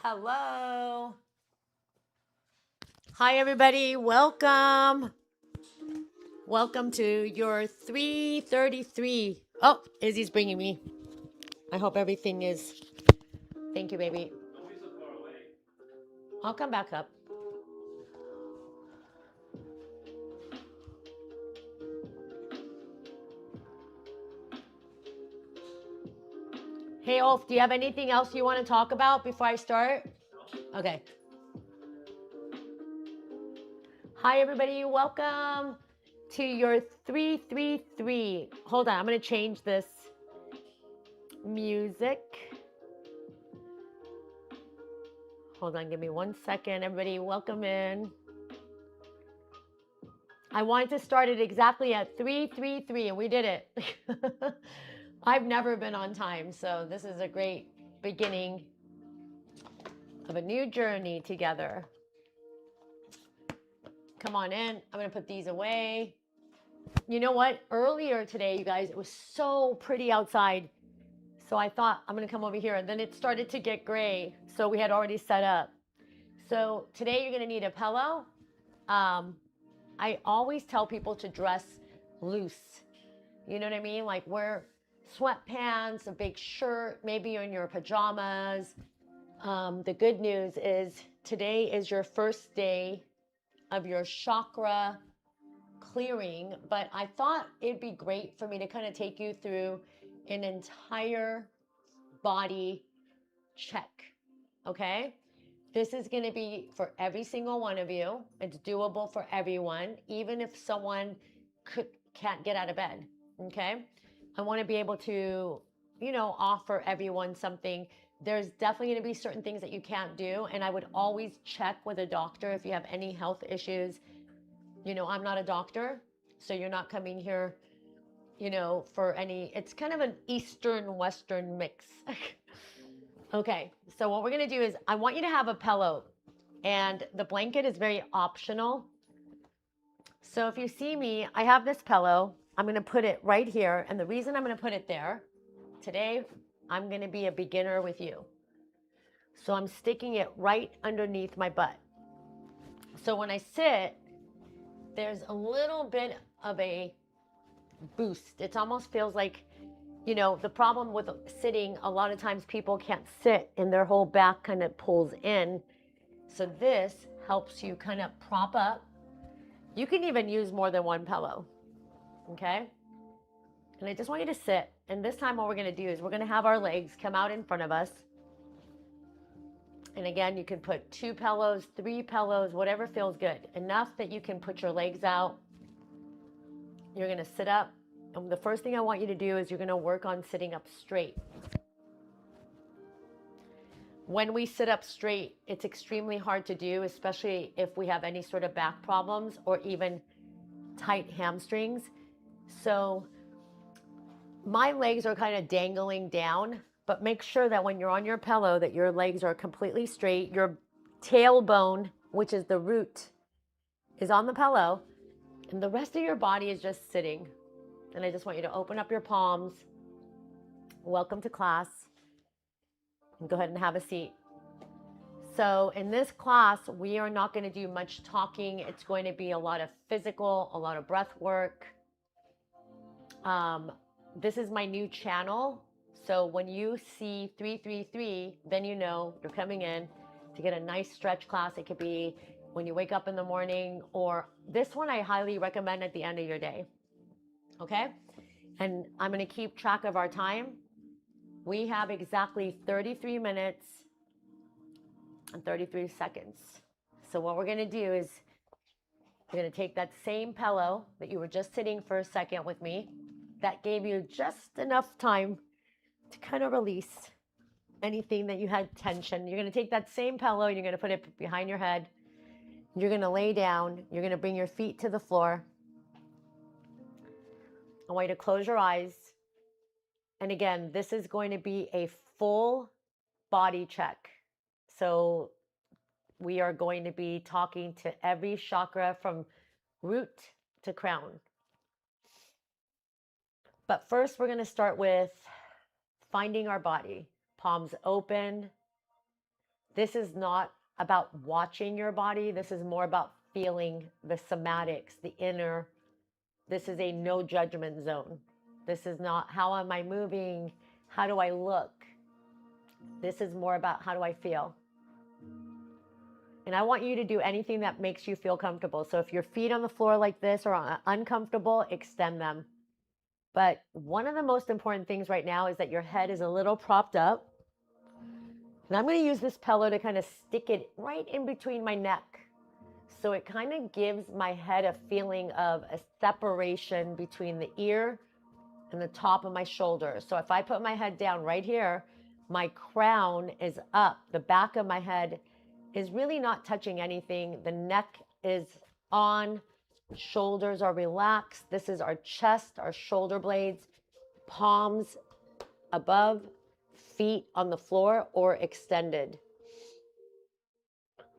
Hello. Hi, everybody. Welcome. Welcome to your 333. Oh, Izzy's bringing me. I hope everything is. Thank you, baby. I'll come back up. Hey, Ulf, do you have anything else you want to talk about before I start? Okay. Hi, everybody. Welcome to your 333. Hold on. I'm going to change this music. Hold on. Give me 1 second. Everybody, welcome in. I wanted to start it exactly at 3:33, and we did it. I've never been on time, so this is a great beginning of a new journey together. Come on in. I'm going to put these away. You know what? Earlier today, you guys, it was so pretty outside. So I thought I'm going to come over here, and then it started to get gray. So we had already set up. So today you're going to need a pillow. I always tell people to dress loose. You know what I mean? Like wear sweatpants, a big shirt, maybe you're in your pajamas. The good news is today is your first day of your chakra clearing, but I thought it'd be great for me to kind of take you through an entire body check. Okay? This is going to be for every single one of you. It's doable for everyone, even if someone can't get out of bed. Okay? I want to be able to, offer everyone something. There's definitely going to be certain things that you can't do. And I would always check with a doctor if you have any health issues. I'm not a doctor, so you're not coming here, for any, it's kind of an Eastern Western mix. Okay, so what we're going to do is I want you to have a pillow, and the blanket is very optional. So if you see me, I have this pillow. I'm going to put it right here. And the reason I'm going to put it there, today, I'm going to be a beginner with you. So I'm sticking it right underneath my butt. So when I sit, there's a little bit of a boost. It almost feels like, the problem with sitting, a lot of times people can't sit and their whole back kind of pulls in. So this helps you kind of prop up. You can even use more than one pillow. Okay? And I just want you to sit. And this time what we're going to do is we're going to have our legs come out in front of us. And again, you can put 2 pillows, 3 pillows, whatever feels good. Enough that you can put your legs out. You're going to sit up. And the first thing I want you to do is you're going to work on sitting up straight. When we sit up straight, it's extremely hard to do, especially if we have any sort of back problems or even tight hamstrings. So my legs are kind of dangling down, but make sure that when you're on your pillow that your legs are completely straight. Your tailbone, which is the root, is on the pillow, and the rest of your body is just sitting. And I just want you to open up your palms. Welcome to class. And go ahead and have a seat. So in this class, we are not going to do much talking. It's going to be a lot of physical, a lot of breath work. This is my new channel. So when you see 333, then you know you're coming in to get a nice stretch class. It could be when you wake up in the morning, or this one I highly recommend at the end of your day. Okay? And I'm going to keep track of our time. We have exactly 33 minutes and 33 seconds. So what we're going to do is we're going to take that same pillow that you were just sitting for a second with me. That gave you just enough time to kind of release anything that you had tension. You're going to take that same pillow and you're going to put it behind your head. You're going to lay down. You're going to bring your feet to the floor. I want you to close your eyes. And again, this is going to be a full body check. So we are going to be talking to every chakra from root to crown. But first, we're going to start with finding our body. Palms open, This is not about watching your body. This is more about feeling the somatics, the inner. This is a no judgment zone. This is not how am I moving? How do I look? This is more about how do I feel? And I want you to do anything that makes you feel comfortable. So if your feet on the floor like this are uncomfortable, extend them. But one of the most important things right now is that your head is a little propped up. And I'm going to use this pillow to kind of stick it right in between my neck. So it kind of gives my head a feeling of a separation between the ear and the top of my shoulder. So if I put my head down right here, my crown is up. The back of my head is really not touching anything. The neck is on, shoulders are relaxed. This is our chest, our shoulder blades, palms above, feet on the floor or extended.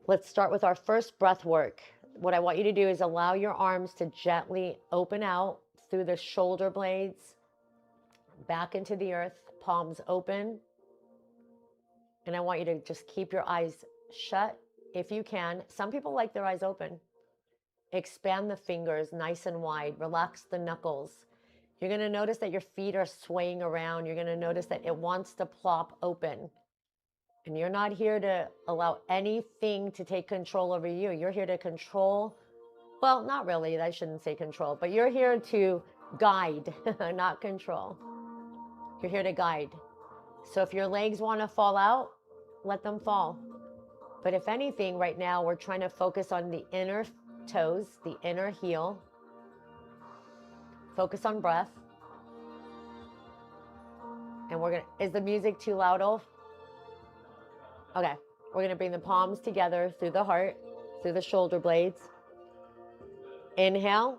Let's start with our first breath work. What I want you to do is allow your arms to gently open out through the shoulder blades, back into the earth, palms open. And I want you to just keep your eyes shut if you can. Some people like their eyes open. Expand the fingers nice and wide. Relax the knuckles. You're going to notice that your feet are swaying around. You're going to notice that it wants to plop open. And you're not here to allow anything to take control over you. You're here to control. Well, not really. I shouldn't say control, but you're here to guide, not control. You're here to guide. So if your legs want to fall out, let them fall. But if anything, right now, we're trying to focus on the inner toes, the inner heel. Focus on breath. And we're going to, is the music too loud, Ulf? Okay. We're going to bring the palms together through the heart, through the shoulder blades. Inhale.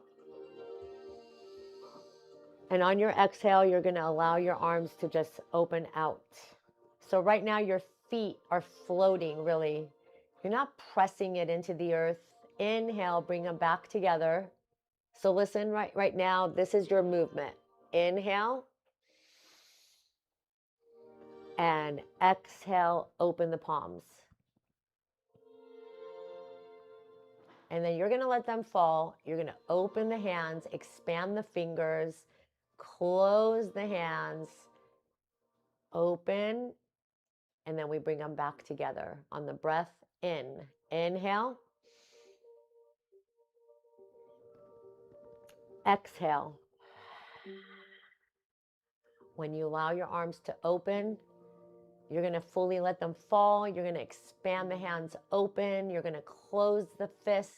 And on your exhale, you're going to allow your arms to just open out. So right now, your feet are floating, really. You're not pressing it into the earth. Inhale, bring them back together. So listen, right now, this is your movement. Inhale. And exhale, open the palms. And then you're going to let them fall. You're going to open the hands, expand the fingers, close the hands, open, and then we bring them back together on the breath in. Inhale. Exhale. When you allow your arms to open, you're going to fully let them fall. You're going to expand the hands open. You're going to close the fist.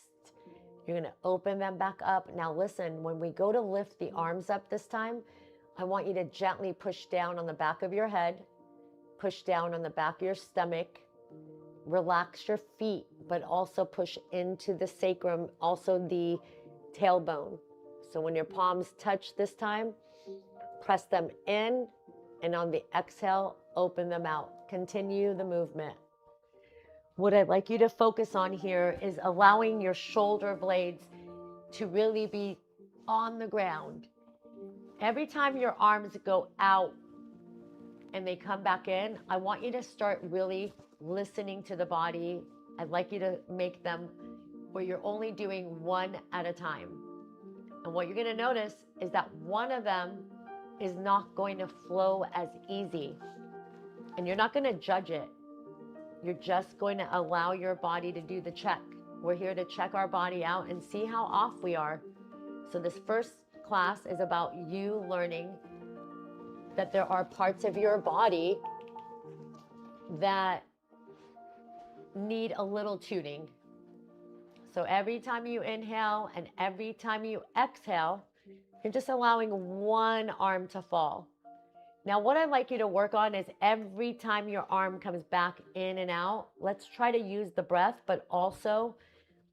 You're going to open them back up. Now listen, when we go to lift the arms up this time, I want you to gently push down on the back of your head, push down on the back of your stomach, relax your feet, but also push into the sacrum, also the tailbone. So when your palms touch this time, press them in, and on the exhale, open them out. Continue the movement. What I'd like you to focus on here is allowing your shoulder blades to really be on the ground. Every time your arms go out and they come back in, I want you to start really listening to the body. I'd like you to make them where you're only doing one at a time. And what you're going to notice is that one of them is not going to flow as easy. And you're not going to judge it. You're just going to allow your body to do the check. We're here to check our body out and see how off we are. So this first class is about you learning that there are parts of your body that need a little tuning. So every time you inhale and every time you exhale, you're just allowing one arm to fall. Now, what I'd like you to work on is every time your arm comes back in and out, let's try to use the breath, but also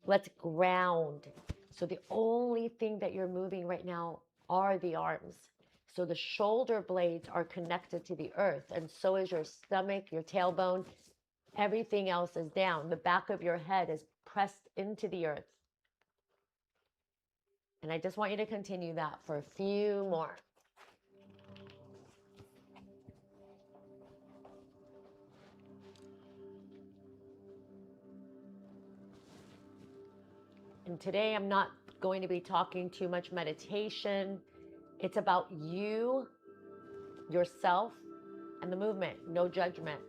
let's ground. So the only thing that you're moving right now are the arms. So the shoulder blades are connected to the earth, and so is your stomach, your tailbone. Everything else is down. The back of your head is pressed into the earth. And I just want you to continue that for a few more. And today I'm not going to be talking too much meditation. It's about you, yourself, and the movement. No judgment.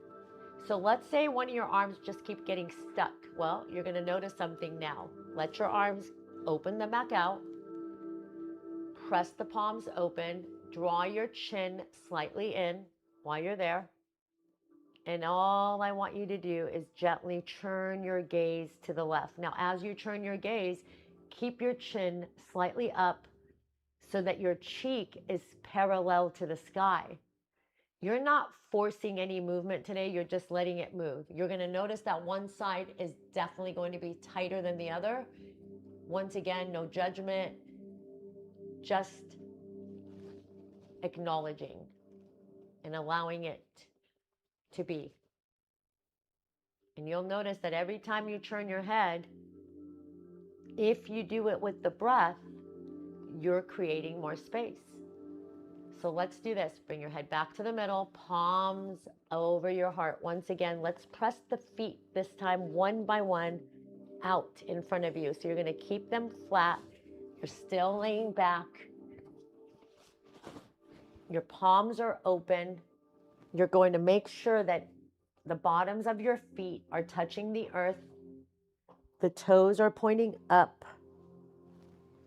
So let's say one of your arms just keep getting stuck. Well, you're going to notice something now. Let your arms open them back out. Press the palms open. Draw your chin slightly in while you're there. And all I want you to do is gently turn your gaze to the left. Now, as you turn your gaze, keep your chin slightly up so that your cheek is parallel to the sky. You're not forcing any movement today. You're just letting it move. You're going to notice that one side is definitely going to be tighter than the other. Once again, no judgment, just acknowledging and allowing it to be. And you'll notice that every time you turn your head, if you do it with the breath, you're creating more space. So let's do this. Bring your head back to the middle, palms over your heart. Once again, let's press the feet this time one by one out in front of you. So you're going to keep them flat. You're still laying back. Your palms are open. You're going to make sure that the bottoms of your feet are touching the earth. The toes are pointing up.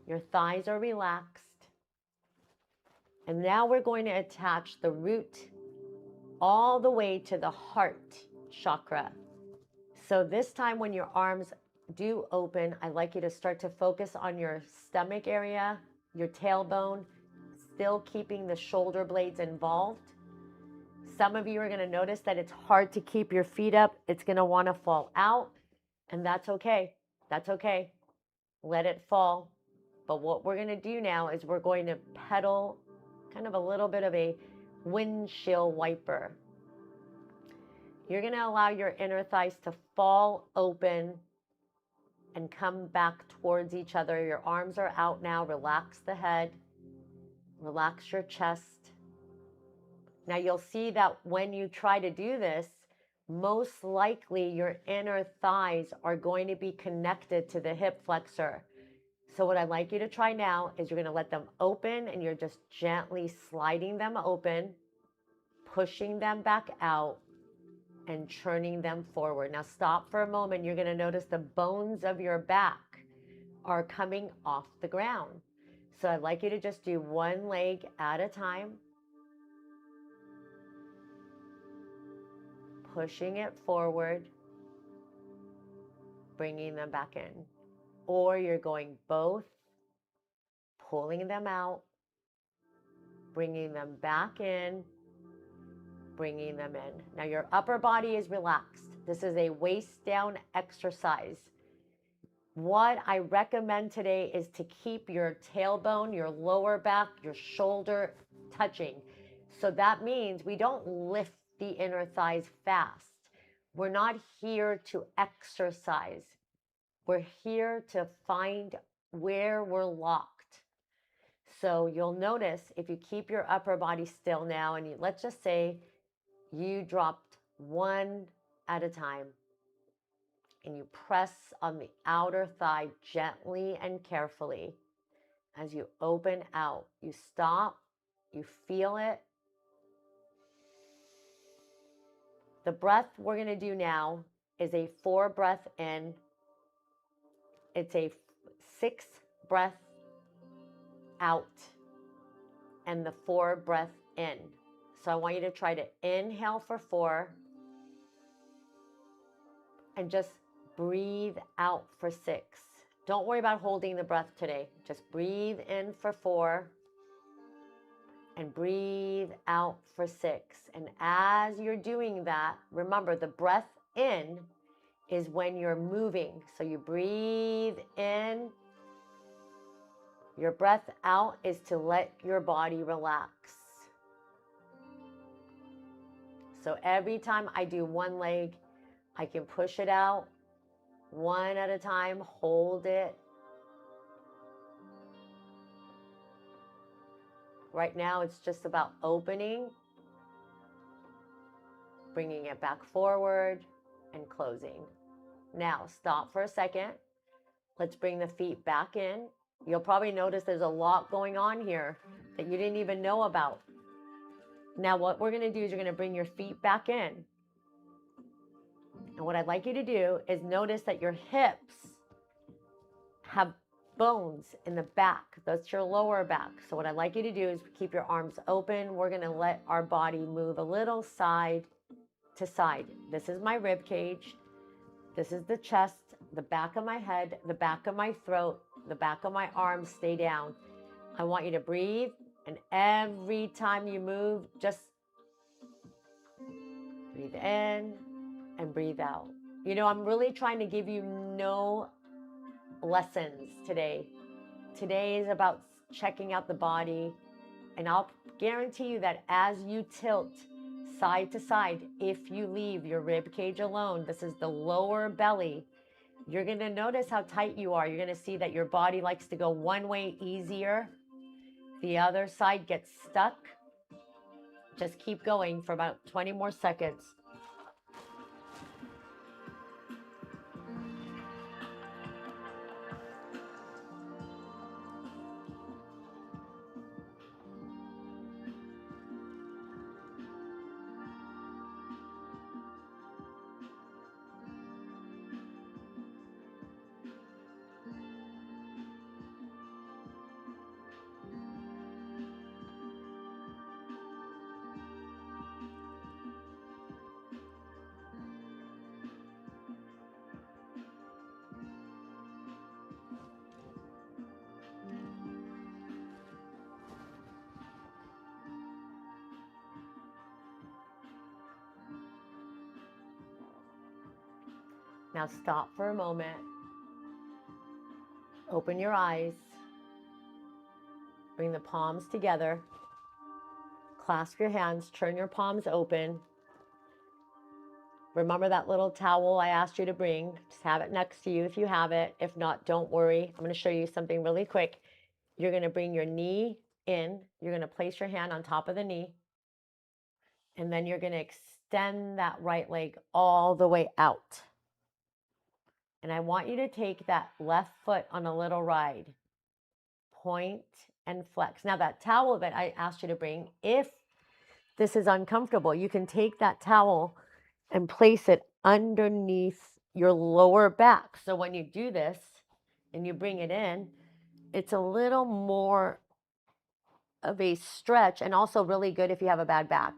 Your thighs are relaxed. And now we're going to attach the root all the way to the heart chakra. So this time when your arms do open, I'd like you to start to focus on your stomach area, your tailbone, still keeping the shoulder blades involved. Some of you are going to notice that it's hard to keep your feet up. It's going to want to fall out, and that's okay. That's okay. Let it fall. But what we're going to do now is we're going to pedal kind of a little bit of a windshield wiper. You're going to allow your inner thighs to fall open and come back towards each other. Your arms are out now. Relax the head. Relax your chest. Now you'll see that when you try to do this, most likely your inner thighs are going to be connected to the hip flexor. So what I'd like you to try now is you're going to let them open and you're just gently sliding them open, pushing them back out, and churning them forward. Now stop for a moment. You're going to notice the bones of your back are coming off the ground. So I'd like you to just do one leg at a time, pushing it forward, bringing them back in. Or you're going both, pulling them out, bringing them back in, bringing them in. Now your upper body is relaxed. This is a waist down exercise. What I recommend today is to keep your tailbone, your lower back, your shoulder touching. So that means we don't lift the inner thighs fast. We're not here to exercise. We're here to find where we're locked. So you'll notice if you keep your upper body still now, and let's just say you dropped one at a time, and you press on the outer thigh gently and carefully. As you open out, you stop, you feel it. The breath we're going to do now is a 4 breath in. It's a 6 breath out and the 4 breath in. So I want you to try to inhale for 4 and just breathe out for 6. Don't worry about holding the breath today. Just breathe in for 4 and breathe out for 6. And as you're doing that, remember the breath in is when you're moving. So you breathe in. Your breath out is to let your body relax. So every time I do one leg, I can push it out one at a time, hold it. Right now, it's just about opening, bringing it back forward, and closing. Now, stop for a second. Let's bring the feet back in. You'll probably notice there's a lot going on here that you didn't even know about. Now, what we're going to do is you're going to bring your feet back in. And what I'd like you to do is notice that your hips have bones in the back. That's your lower back. So what I'd like you to do is keep your arms open. We're going to let our body move a little side to side. This is my rib cage. This is the chest, the back of my head, the back of my throat, the back of my arms stay down. I want you to breathe, and every time you move, just breathe in and breathe out. You know, I'm really trying to give you no lessons today. Today is about checking out the body, and I'll guarantee you that as you tilt side to side, if you leave your rib cage alone, this is the lower belly, you're going to notice how tight you are. You're going to see that your body likes to go one way easier. The other side gets stuck. Just keep going for about 20 more seconds. Now stop for a moment. Open your eyes. Bring the palms together. Clasp your hands. Turn your palms open. Remember that little towel I asked you to bring. Just have it next to you if you have it. If not, don't worry. I'm going to show you something really quick. You're going to bring your knee in. You're going to place your hand on top of the knee. And then you're going to extend that right leg all the way out. And I want you to take that left foot on a little ride. Point and flex. Now that towel that I asked you to bring, if this is uncomfortable, you can take that towel and place it underneath your lower back. So when you do this and you bring it in, it's a little more of a stretch, and also really good if you have a bad back.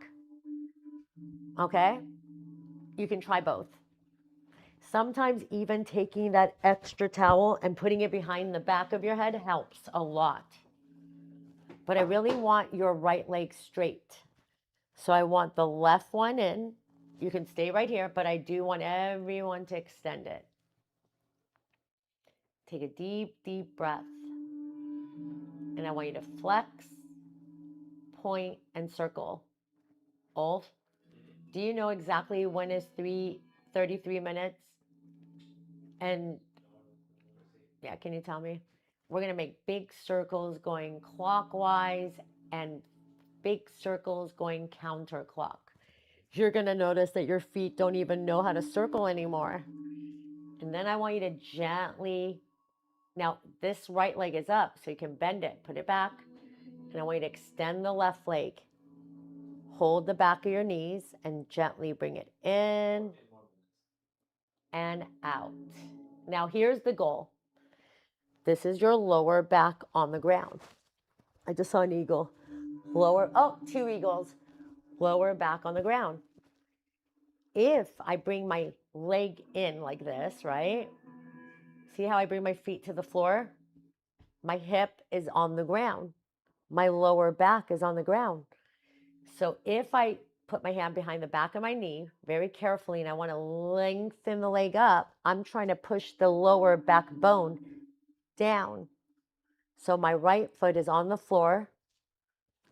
Okay? You can try both. Sometimes even taking that extra towel and putting it behind the back of your head helps a lot. But I really want your right leg straight. So I want the left one in. You can stay right here, but I do want everyone to extend it. Take a deep, deep breath. And I want you to flex, point, and circle. Ulf, do you know exactly when is 33 minutes? And yeah, can you tell me? We're going to make big circles going clockwise and big circles going counterclock. You're going to notice that your feet don't even know how to circle anymore. And then I want you to gently, now this right leg is up, so you can bend it, put it back. And I want you to extend the left leg. Hold the back of your knees and gently bring it in and out. Now here's the goal. This is your lower back on the ground. I just saw an eagle. Two eagles. Lower back on the ground. If I bring my leg in like this, right? See how I bring my feet to the floor? My hip is on the ground. My lower back is on the ground. So if I put my hand behind the back of my knee very carefully and I want to lengthen the leg up, I'm trying to push the lower back bone down. So my right foot is on the floor,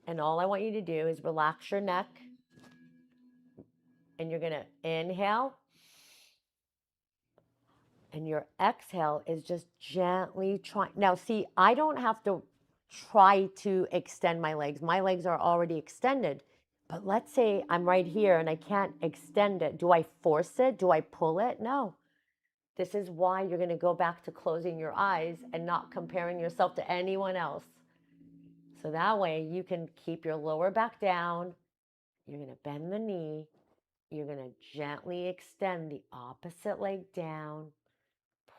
and all I want you to do is relax your neck, and you're going to inhale, and your exhale is just gently trying. Now see, I don't have to try to extend my legs. My legs are already extended. But let's say I'm right here and I can't extend it. Do I force it? Do I pull it? No. This is why you're going to go back to closing your eyes and not comparing yourself to anyone else. So that way you can keep your lower back down. You're going to bend the knee. You're going to gently extend the opposite leg down.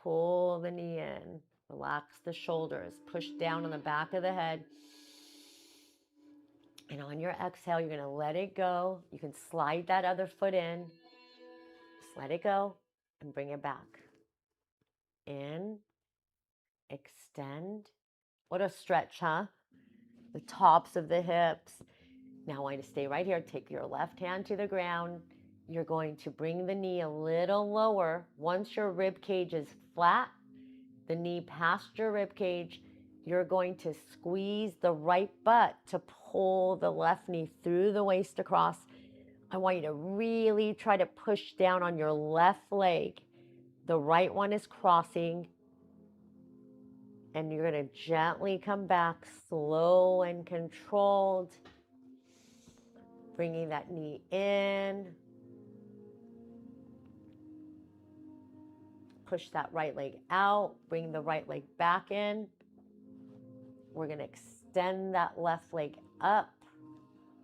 Pull the knee in. Relax the shoulders. Push down on the back of the head. And on your exhale, you're going to let it go. You can slide that other foot in. Just let it go and bring it back. In, extend. What a stretch, huh? The tops of the hips. Now I want you to stay right here. Take your left hand to the ground. You're going to bring the knee a little lower. Once your rib cage is flat, the knee past your rib cage, you're going to squeeze the right butt to pull the left knee through the waist across. I want you to really try to push down on your left leg. The right one is crossing. And you're going to gently come back, slow and controlled. Bringing that knee in. Push that right leg out. Bring the right leg back in. We're going to extend that left leg up.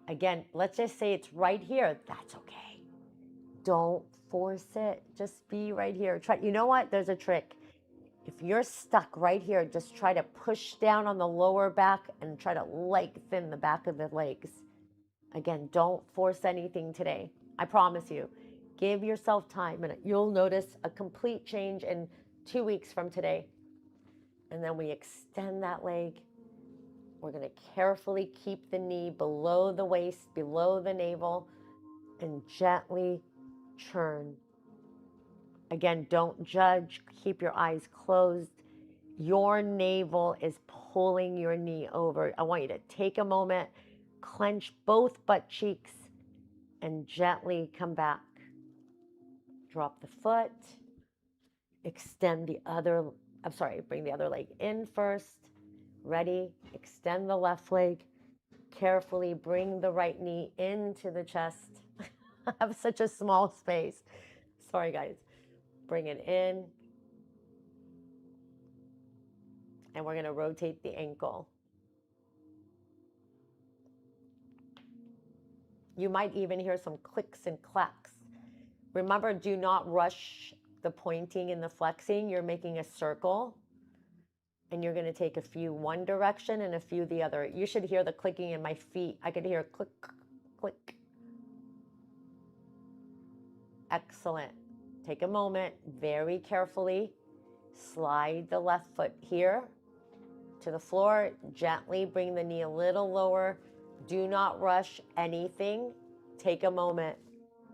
Again, let's just say it's right here. That's okay. Don't force it. Just be right here. Try. You know what? There's a trick. If you're stuck right here, just try to push down on the lower back and try to lengthen the back of the legs. Again, don't force anything today. I promise you. Give yourself time and you'll notice a complete change in 2 weeks from today. And then we extend that leg. We're going to carefully keep the knee below the waist, below the navel, and gently churn. Again, don't judge. Keep your eyes closed. Your navel is pulling your knee over. I want you to take a moment, clench both butt cheeks, and gently come back. Drop the foot. Extend the other, bring the other leg in first. Ready? Extend the left leg. Carefully bring the right knee into the chest. I have such a small space. Sorry, guys. Bring it in. And we're going to rotate the ankle. You might even hear some clicks and clacks. Remember, do not rush the pointing and the flexing. You're making a circle. And you're going to take a few one direction and a few the other. You should hear the clicking in my feet. I could hear click, click. Excellent. Take a moment, very carefully. Slide the left foot here to the floor. Gently bring the knee a little lower. Do not rush anything. Take a moment.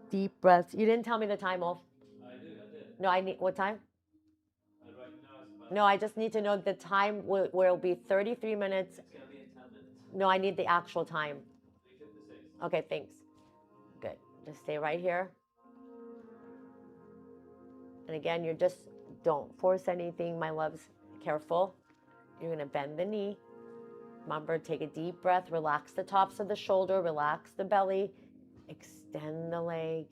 Deep breaths. You didn't tell me the time, Ulf. I did. No, I need, what time? Right now it's about. No, I just need to know the time where it'll be 33 minutes. It's gonna be in 10 minutes. No, I need the actual time. 3:56. Okay, thanks. Good. Just stay right here. And again, you're just, don't force anything, my loves. Careful. You're going to bend the knee. Remember, take a deep breath. Relax the tops of the shoulder. Relax the belly. Extend the leg.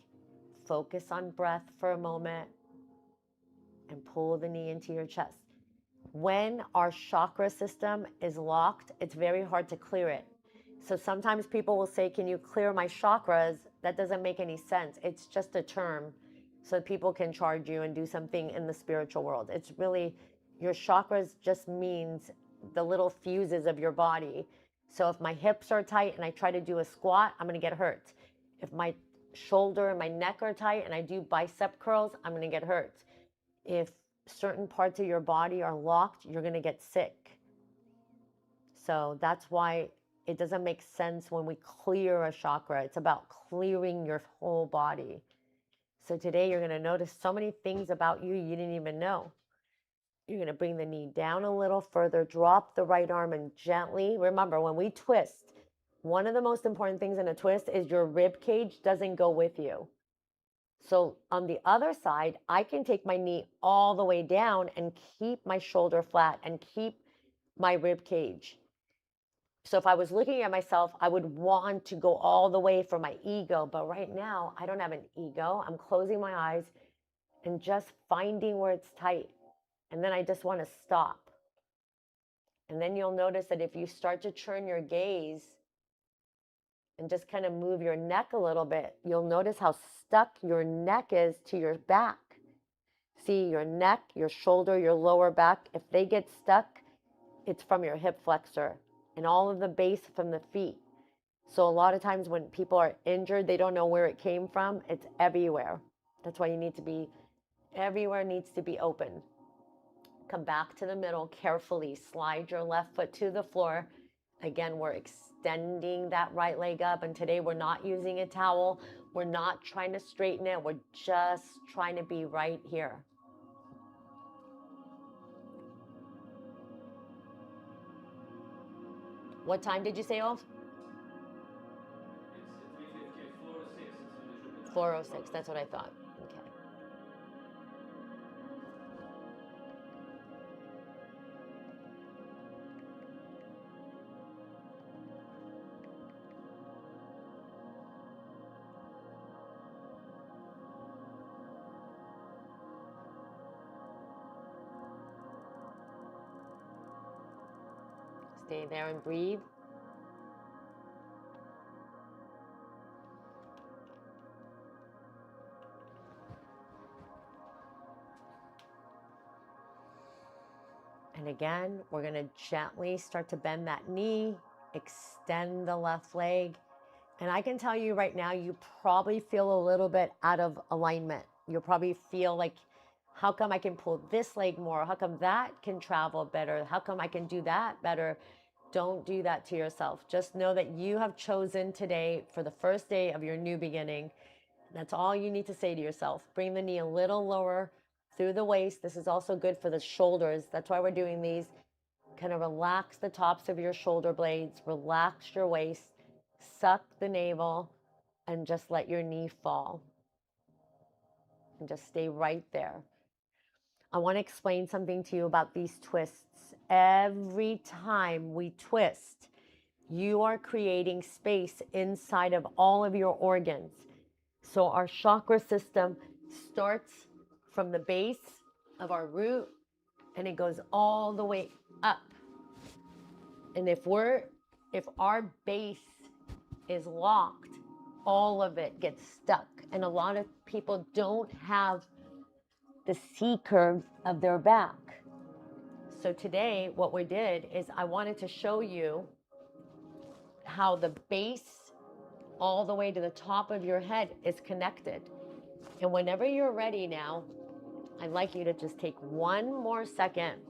Focus on breath for a moment. And pull the knee into your chest. When our chakra system is locked, it's very hard to clear it. So sometimes people will say, can you clear my chakras? That doesn't make any sense. It's just a term so people can charge you and do something in the spiritual world. It's really, your chakras just means the little fuses of your body. So if my hips are tight and I try to do a squat, I'm going to get hurt. If my shoulder and my neck are tight and I do bicep curls, I'm going to get hurt. If certain parts of your body are locked, you're going to get sick. So that's why it doesn't make sense when we clear a chakra. It's about clearing your whole body. So today you're going to notice so many things about you you didn't even know. You're going to bring the knee down a little further, drop the right arm and gently. Remember, when we twist, one of the most important things in a twist is your rib cage doesn't go with you. So on the other side, I can take my knee all the way down and keep my shoulder flat and keep my rib cage. So if I was looking at myself, I would want to go all the way for my ego. But right now, I don't have an ego. I'm closing my eyes and just finding where it's tight. And then I just want to stop. And then you'll notice that if you start to turn your gaze and just kind of move your neck a little bit, you'll notice how stuck your neck is to your back. See, your neck, your shoulder, your lower back, if they get stuck, it's from your hip flexor and all of the base from the feet. So a lot of times when people are injured, they don't know where it came from. It's everywhere. That's why you need to be, everywhere needs to be open. Come back to the middle carefully. Slide your left foot to the floor. Again, we're extending that right leg up. And today we're not using a towel. We're not trying to straighten it. We're just trying to be right here. What time did you say off? It's 3:50, 4:06 is when it should be done. 4:06, that's what I thought. Okay. Stay there and breathe. And again, we're going to gently start to bend that knee, extend the left leg. And I can tell you right now, you probably feel a little bit out of alignment. You'll probably feel like, how come I can pull this leg more? How come that can travel better? How come I can do that better? Don't do that to yourself. Just know that you have chosen today for the first day of your new beginning. That's all you need to say to yourself. Bring the knee a little lower through the waist. This is also good for the shoulders. That's why we're doing these. Kind of relax the tops of your shoulder blades, relax your waist, suck the navel, and just let your knee fall. And just stay right there. I want to explain something to you about these twists. Every time we twist, you are creating space inside of all of your organs. So our chakra system starts from the base of our root and it goes all the way up. And if our base is locked, all of it gets stuck. And a lot of people don't have the C curve of their back. So today what we did is I wanted to show you how the base all the way to the top of your head is connected. And whenever you're ready now, I'd like you to just take one more second.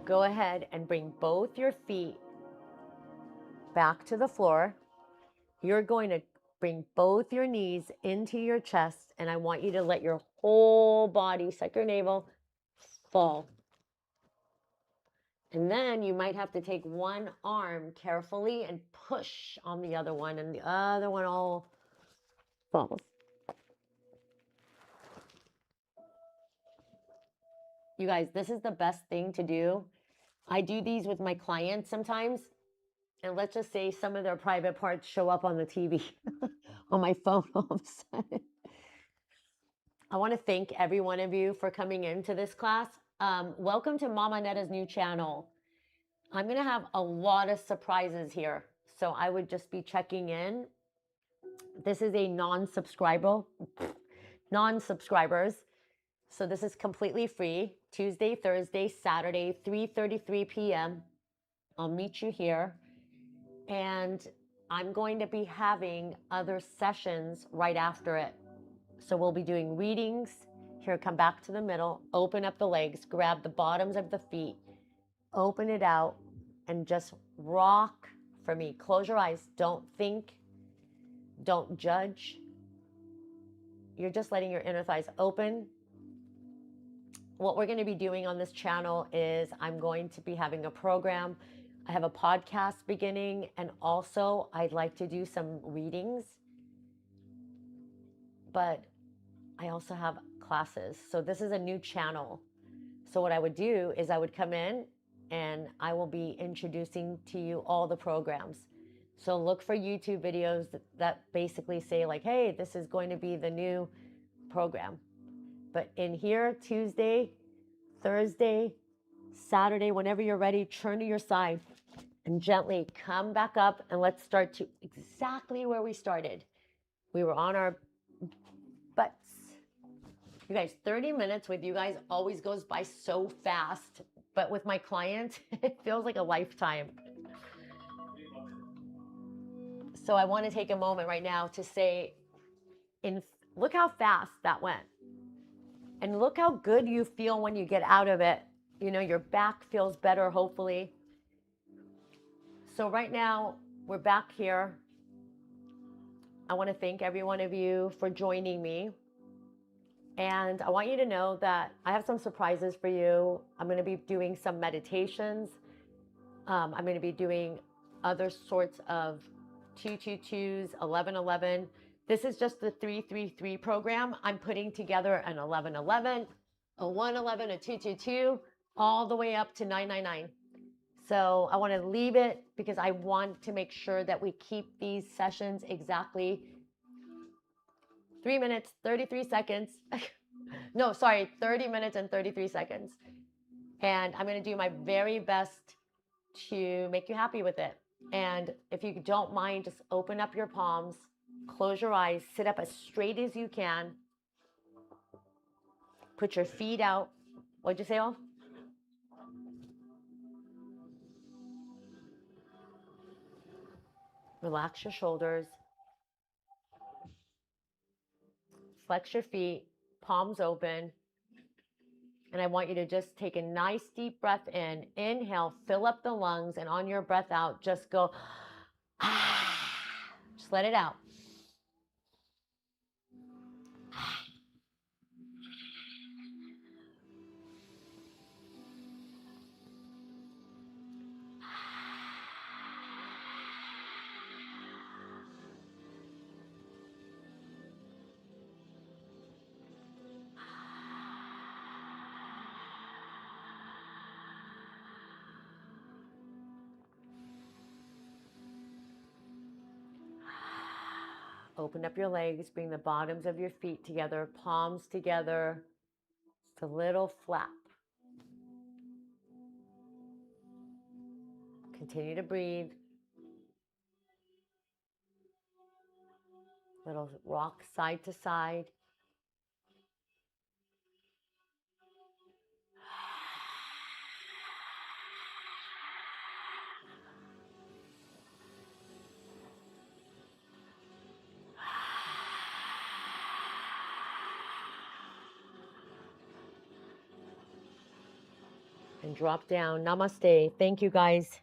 Go ahead and bring both your feet back to the floor. You're going to bring both your knees into your chest, and I want you to let your whole body, suck your navel, fall. And then you might have to take one arm carefully and push on the other one, and the other one all falls. You guys, this is the best thing to do. I do these with my clients sometimes, and let's just say some of their private parts show up on the TV, on my phone all of a sudden. I want to thank every one of you for coming into this class. Welcome to Mama Netta's new channel. I'm going to have a lot of surprises here, so I would just be checking in. This is a non-subscribers. So this is completely free. Tuesday, Thursday, Saturday, 3:33 p.m. I'll meet you here. And I'm going to be having other sessions right after it. So we'll be doing readings. Here, come back to the middle, open up the legs, grab the bottoms of the feet, open it out, and just rock for me. Close your eyes. Don't think. Don't judge. You're just letting your inner thighs open. What we're going to be doing on this channel is I'm going to be having a program. I have a podcast beginning, and also I'd like to do some readings, but I also have classes. So this is a new channel. So what I would do is I would come in and I will be introducing to you all the programs. So look for YouTube videos that basically say like, hey, this is going to be the new program. But in here, Tuesday, Thursday, Saturday, whenever you're ready, turn to your side and gently come back up, and let's start to exactly where we started. We were on our butts. You guys, 30 minutes with you guys always goes by so fast, but with my clients, it feels like a lifetime. So I want to take a moment right now to say, look how fast that went. And look how good you feel when you get out of it. You know, your back feels better, hopefully. So right now, we're back here. I want to thank every one of you for joining me. And I want you to know that I have some surprises for you. I'm going to be doing some meditations. I'm going to be doing other sorts of 222s, 1111. This is just the 333 program. I'm putting together an 1111, a 111, a 222, all the way up to 999. So I want to leave it because I want to make sure that we keep these sessions exactly 3 minutes, 33 seconds. No, sorry, 30 minutes and 33 seconds. And I'm going to do my very best to make you happy with it. And if you don't mind, just open up your palms, close your eyes, sit up as straight as you can. Put your feet out. What'd you say, Olf? Relax your shoulders. Flex your feet, palms open. And I want you to just take a nice deep breath in. Inhale, fill up the lungs, and on your breath out, just go, ah. Just let it out. Open up your legs, bring the bottoms of your feet together, palms together, just a little flap. Continue to breathe. Little rock side to side. And drop down. Namaste. Thank you, guys.